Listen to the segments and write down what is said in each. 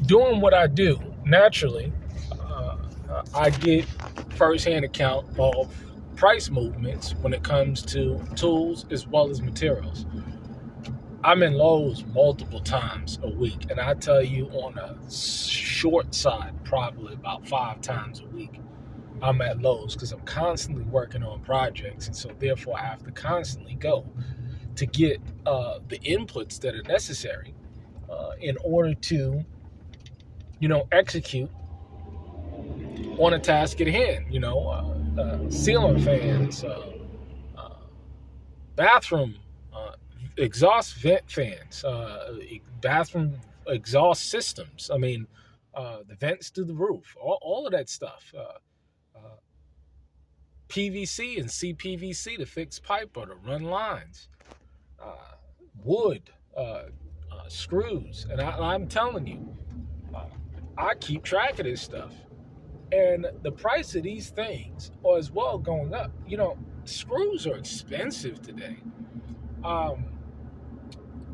doing what I do naturally, I get firsthand account of price movements when it comes to tools as well as materials. I'm in Lowe's multiple times a week, and I tell you on a short side, probably about 5 times a week. I'm at Lowe's because I'm constantly working on projects, and so therefore I have to constantly go to get the inputs that are necessary in order to, execute on a task at hand. Ceiling fans, uh, bathroom exhaust vent fans, bathroom exhaust systems. I mean, the vents to the roof, all of that stuff. PVC and CPVC to fix pipe or to run lines. Uh, Wood, screws, and I'm telling you, uh, I keep track of this stuff. And the price of these things are as well going up. Screws are expensive today. Um,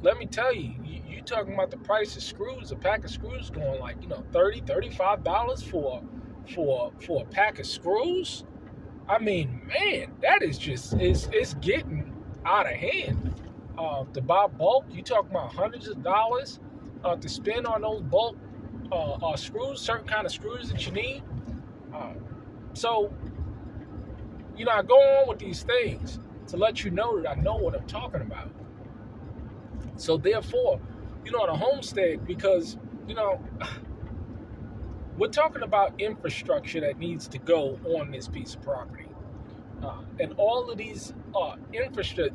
Let me tell you, you talking about the price of screws, a pack of screws going like, $30, $35 for a pack of screws. I mean, man, that is just it's getting out of hand. To buy bulk, you talking about hundreds of dollars to spend on those bulk screws, certain kind of screws that you need. Uh, so, I go on with these things to let you know that I know what I'm talking about. So therefore, the homestead, because, we're talking about infrastructure that needs to go on this piece of property. And all of these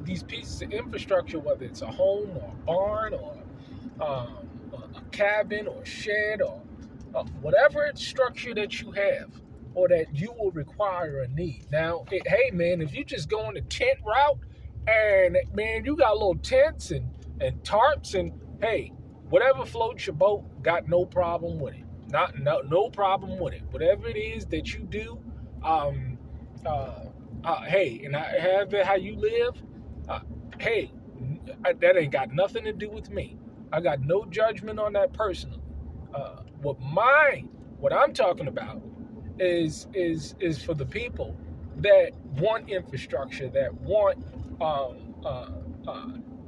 these pieces of infrastructure, whether it's a home or a barn or a cabin or a shed or whatever structure that you have or that you will require or need. Now, hey, man, if you just go on the tent route and, man, you got little tents and tarps and, hey, whatever floats your boat, got no problem with it. No problem with it. Whatever it is that you do, hey, and have it how you live, hey, that ain't got nothing to do with me. I got no judgment on that personally. What I'm talking about is for the people that want infrastructure, that want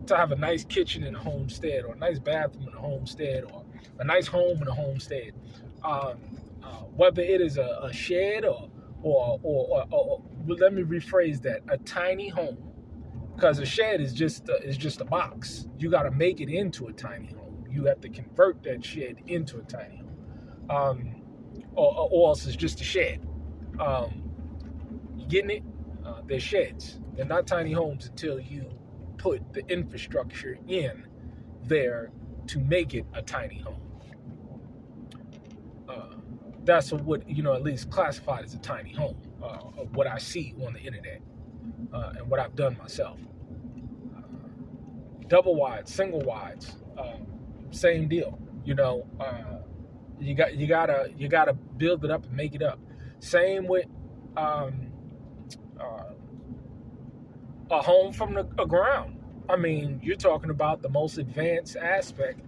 to have a nice kitchen in a homestead, or a nice bathroom in a homestead, or a nice home in a homestead. Whether it is a shed or let me rephrase that, a tiny home, because a shed is just a box. You got to make it into a tiny home. You have to convert that shed into a tiny home, or else it's just a shed. You getting it? They're sheds. They're not tiny homes until you put the infrastructure in there to make it a tiny home. That's what at least classified as a tiny home. Of what I see on the internet and what I've done myself. Double wides, single wides, same deal. You gotta build it up and make it up. Same with a home from the ground. I mean, you're talking about the most advanced aspect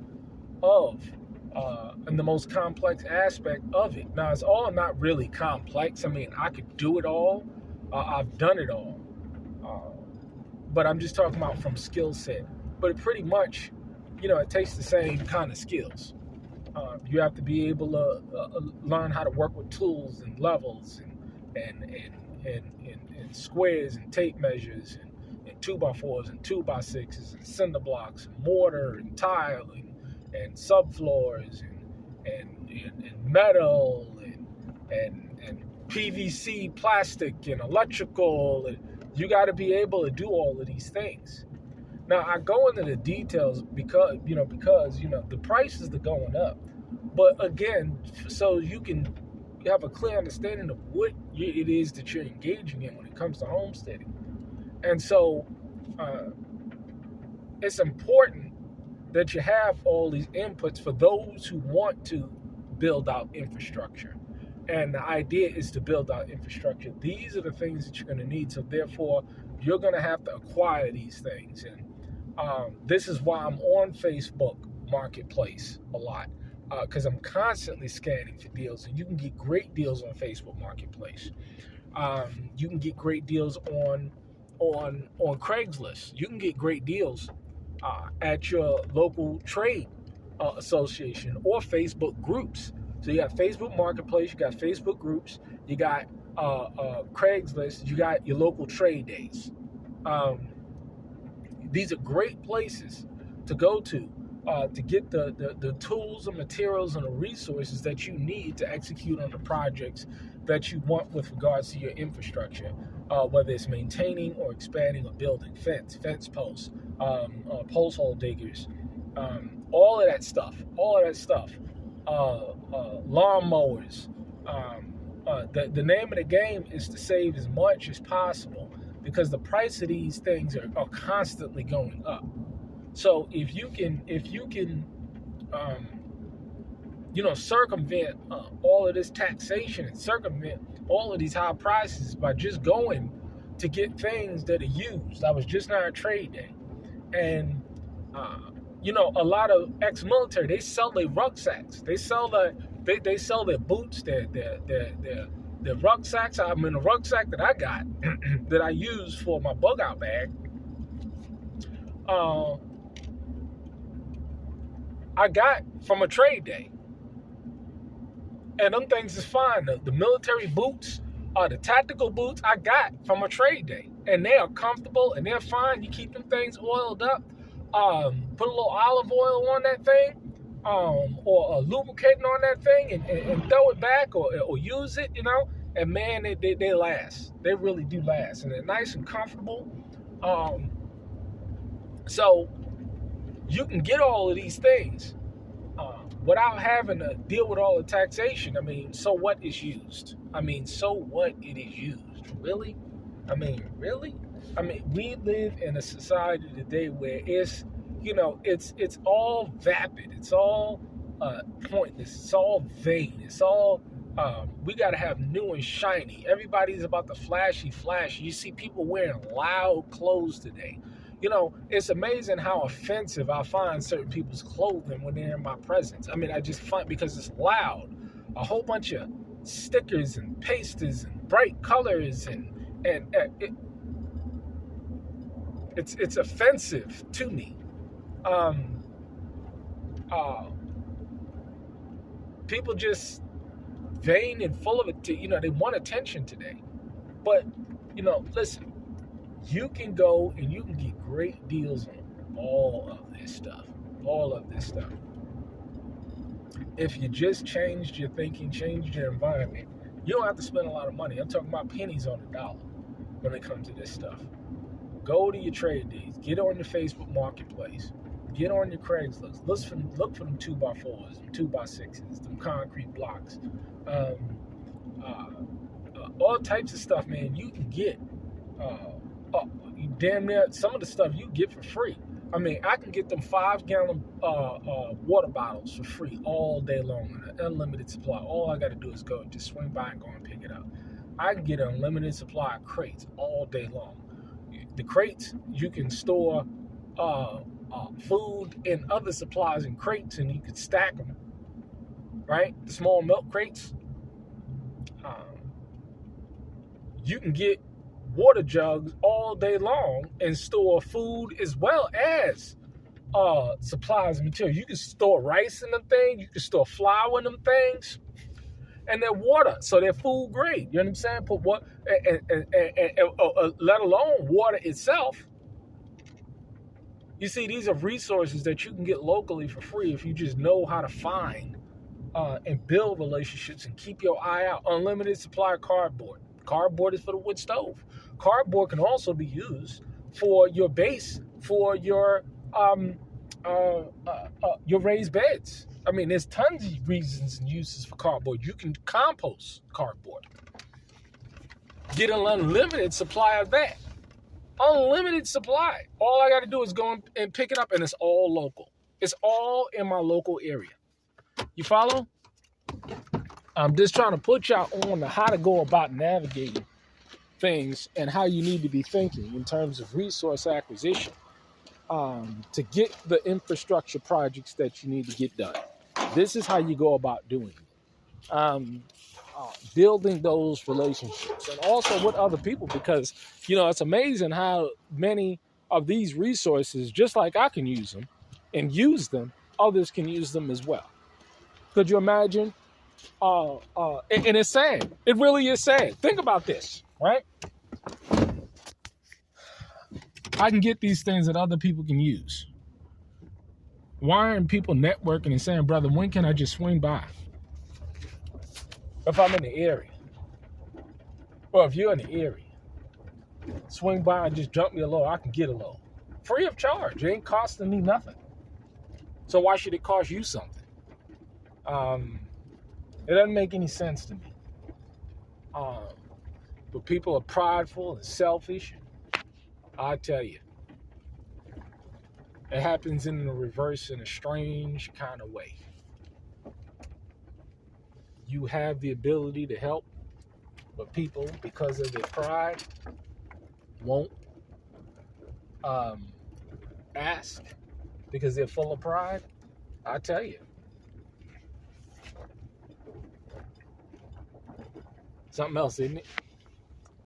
of and the most complex aspect of it. Now, it's all not really complex. I mean, I could do it all. I've done it all. But I'm just talking about from skill set. But it pretty much, it takes the same kind of skills. You have to be able to learn how to work with tools and levels and squares and tape measures and 2x4s and 2x6s and cinder blocks and mortar and tile and subfloors and metal and PVC plastic and electrical. And you got to be able to do all of these things. Now, I go into the details because the prices are going up. But again, so you can have a clear understanding of what it is that you're engaging in when it comes to homesteading. And so it's important that you have all these inputs for those who want to build out infrastructure. And the idea is to build out infrastructure. These are the things that you're going to need. So therefore, you're going to have to acquire these things. And this is why I'm on Facebook Marketplace a lot. because I'm constantly scanning for deals, and you can get great deals on Facebook Marketplace. You can get great deals on Craigslist. You can get great deals at your local trade association or Facebook groups. So you got Facebook Marketplace, you got Facebook groups, you got Craigslist, you got your local trade days. These are great places to go to get the tools and materials and the resources that you need to execute on the projects that you want with regards to your infrastructure, whether it's maintaining or expanding a building, fence posts, post hole diggers, all of that stuff, lawn mowers. The name of the game is to save as much as possible because the price of these things are constantly going up. So if you can circumvent all of this taxation and circumvent all of these high prices by just going to get things that are used. I was just on a trade day, and a lot of ex-military, they sell their rucksacks. They sell they sell their boots, their rucksacks. I mean, the rucksack that I got that I use for my bug out bag. I got from a trade day. And them things is fine. The military boots, the tactical boots I got from a trade day. And they are comfortable and they're fine. You keep them things oiled up. Put a little olive oil on that thing. Or a lubricating on that thing and throw it back or use it, And man, they last. They really do last. And they're nice and comfortable. So you can get all of these things without having to deal with all the taxation. I mean, so what is used? So what it is used? Really? Really? We live in a society today where it's all vapid. It's all pointless. It's all vain. It's all, we got to have new and shiny. Everybody's about the flashy. You see people wearing loud clothes today. It's amazing how offensive I find certain people's clothing when they're in my presence. I just find, because it's loud, a whole bunch of stickers and pastes and bright colors and it's offensive to me. People just vain and full of it. They want attention today. But listen. You can go and you can get great deals on all of this stuff. If you just changed your thinking, changed your environment, you don't have to spend a lot of money. I'm talking about pennies on the dollar when it comes to this stuff. Go to your trade days. Get on your Facebook Marketplace. Get on your Craigslist. Look for them 2x4s, them 2x6s, them concrete blocks. All types of stuff, man. You can get damn near some of the stuff you get for free. I can get them 5-gallon water bottles for free all day long, an unlimited supply. All I got to do is just swing by and go and pick it up. I can get an unlimited supply of crates all day long. The crates, you can store food and other supplies in crates, and you can stack them, right? The small milk crates. You can get water jugs all day long and store food as well as supplies and material. You can store rice in them things. You can store flour in them things. And they're water, so they're food grade. You know what I'm saying? Put what, let alone water itself. You see, these are resources that you can get locally for free if you just know how to find and build relationships and keep your eye out. Unlimited supply of cardboard. Cardboard is for the wood stove. Cardboard can also be used for your base, for your raised beds. There's tons of reasons and uses for cardboard. You can compost cardboard. Get an unlimited supply of that. Unlimited supply. All I got to do is go and pick it up, and it's all local. It's all in my local area. You follow? I'm just trying to put y'all on to how to go about navigating things and how you need to be thinking in terms of resource acquisition to get the infrastructure projects that you need to get done. This is how you go about doing it. Building those relationships, and also with other people, because it's amazing how many of these resources, just like I can use them and use them, others can use them as well. Could you imagine? And it's sad. It really is sad. Think about this, right? I can get these things that other people can use. Why aren't people networking and saying, brother, when can I just swing by? If I'm in the area, or if you're in the area, swing by and just jump me a load. I can get a load. Free of charge. It ain't costing me nothing. So why should it cost you something? It doesn't make any sense to me. But people are prideful and selfish. I tell you, it happens in the reverse in a strange kind of way. You have the ability to help, but people, because of their pride, won't ask because they're full of pride. I tell you. Something else, isn't it?